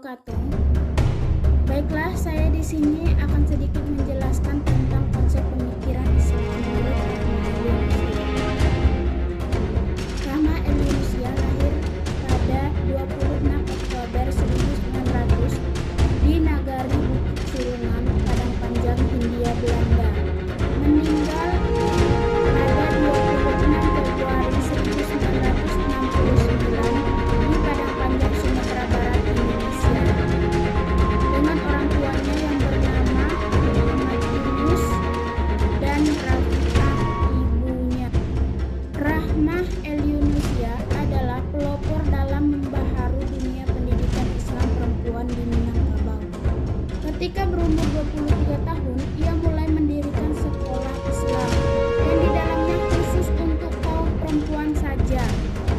wabarakatuh. Baiklah, saya di sini akan sedikit menjelaskan tentang konsep pemikiran Islam menurut Rahma El-Yunusya lahir pada 26 Oktober 1900 di Nagari Bukit Surungan, Padang Panjang, Hindia Belanda. Meninggal pada 26 Februari 1969 di Padang Panjang, Sumatera Barat, Indonesia, dengan orang tuanya yang bernama Muhammad Yunus dan Rafiqah ibunya. Rahmah El-Yunusya adalah pelopor dalam membaharui dunia pendidikan Islam perempuan di Minangkabau. Ketika berumur 23 tahun, ia mulai mendirikan sekolah Islam yang di dalamnya khusus untuk kaum perempuan saja.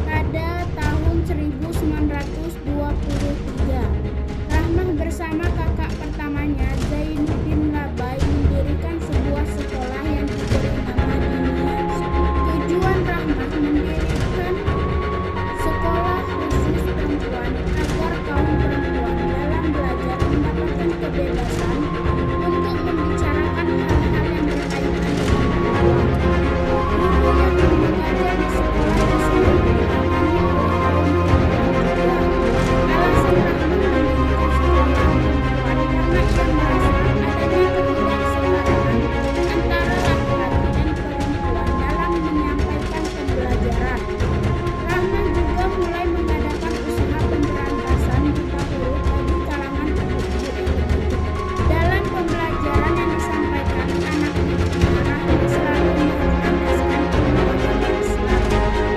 Pada tahun 1923, Rahmah bersama kakak pertamanya Zainuddin Labai mendirikan sebuah sekolah yang diberi nama Dinia. Tujuan Rahmah mendirikan sekolah khusus perempuan agar kaum perempuan dalam belajar mendapatkan kebebasan untuk membicarakan hal-hal yang berkaitan dengan perempuan. Guru yang mengajar di sekolah Islam ditemani oleh kaum perempuan juga. Alasan Rahmah mendirikan sekolah perempuan karena ia merasa adanya ketidaksetaraan antara laki-laki dan perempuan dalam menyampaikan pembelajaran. Rahmah juga mulai mengadakan usaha pemberantasan buta huruf bagi kalangan ibu-ibu LGBT. Dalam pembelajaran yang disampaikan, anaknya Rahmah selalu mengandaskan agama Islam.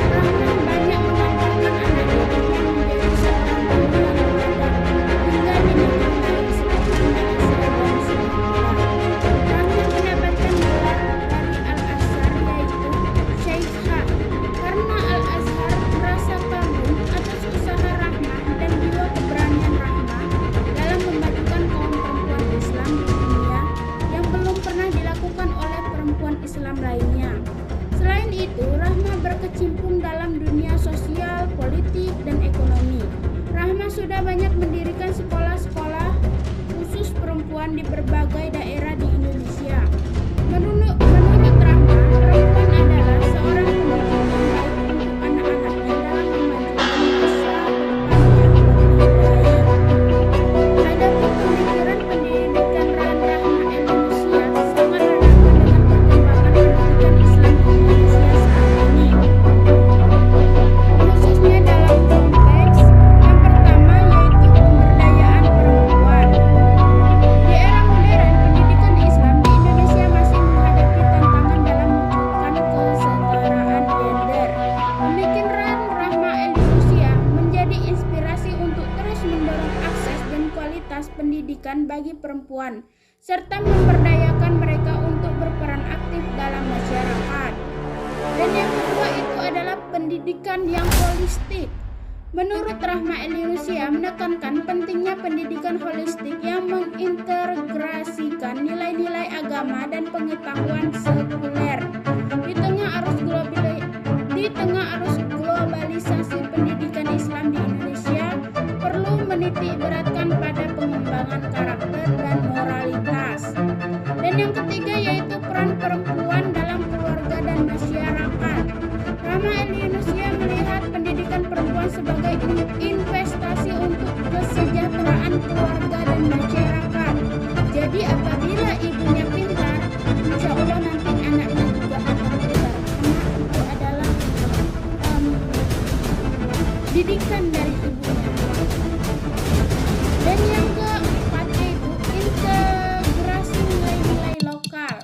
Rahmah banyak mengantarkan anak didiknya menjadi seorang guru yang beradab hingga dinikahi seperti Malaysia dan Singapura. Rahmah mendapatkan gelar dari Al-Azhar yaitu Syekhah karena Al-Azhar merasa kagum atas usaha Rahmah dan jiwa keberanian Rahmah dalam memajukan kaum perempuan Islam di dunia yang belum pernah dilakukan oleh perempuan Islam lainnya. Selain itu, Rahmah berkecimpung dalam dunia sosial, politik, dan ekonomi. Rahmah sudah banyak mendirikan sekolah-sekolah khusus perempuan di berbagai daerah di Indonesia. Menurut Rahmah, perempuan adalah seorang pendidik yang baik untuk anak-anaknya dalam memajukan masa depan yang lebih baik. Adapun pemikiran pendidikan Rahmah El-Yunusya sangat relevan dengan perkembangan pendidikan Islam di Indonesia saat ini, khususnya dalam konteks yang pertama yaitu pemberdayaan perempuan. Di era modern, pendidikan Islam di Indonesia masih menghadapi tantangan dalam mewujudkan kesetaraan gender. Pemikiran Rahmah El-Yunusya menjadi inspirasi untuk terus mendorong akses dan kualitas pendidikan bagi perempuan, serta memberdayakan mereka untuk berperan aktif dalam masyarakat. Dan yang kedua itu adalah pendidikan yang holistik. Menurut Rahmah El-Yunusya menekankan pentingnya pendidikan holistik yang mengintegrasikan nilai-nilai agama dan pengetahuan sekuler. Di tengah arus globalisasi pendidikan Islam di Indonesia perlu menitik beratkan pada pengembangan karakter dan moralitas. Dan yang ketiga yaitu peran perempuan dalam keluarga dan masyarakat. Rahmah El-Yunusya melihat pendidikan perempuan sebagai investasi untuk kesejahteraan keluarga dan masyarakat. Jadi apabila ibunya pintar, insya Allah nanti anaknya juga akan pintar. Karena itu adalah didikan dari ibunya. Dan yang keempat yaitu integrasi nilai-nilai lokal.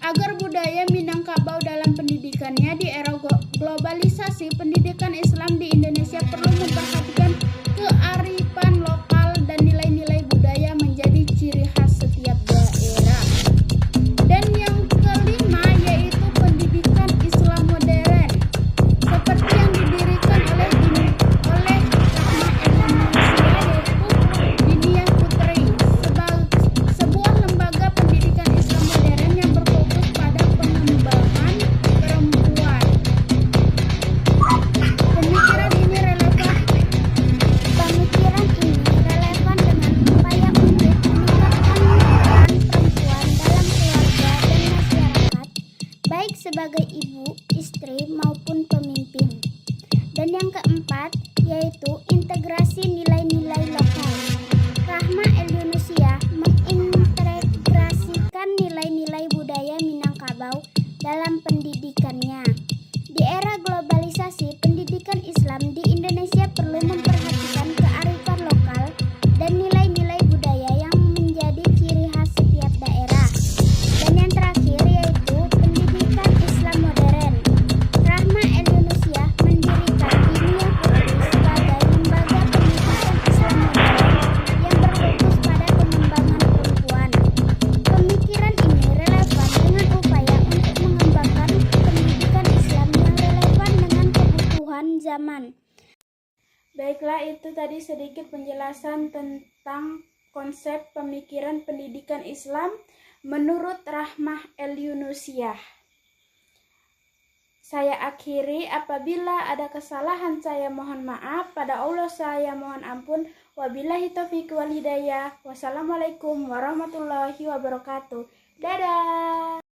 Agar budaya Minangkabau dalam pendidikannya di era globalisasi, pendidikan Islam di Indonesia perlu memperhatikan kearifan lokal dan nilai-nilai budaya menjadi ciri khas setiap daerah. Dan yang kelima yaitu pendidikan Islam modern, seperti yang didirikan oleh Rahmah El-Yunusya yaitu Dinia Putri, sebuah lembaga pendidikan Islam modern yang berfokus pada pengembangan perempuan. Baiklah, itu tadi sedikit penjelasan tentang konsep pemikiran pendidikan Islam menurut Rahmah El-Yunusiah. Saya akhiri, apabila ada kesalahan saya mohon maaf, pada Allah saya mohon ampun. Wabillahi taufiq wal hidayah. Wassalamualaikum warahmatullahi wabarakatuh. Dadah.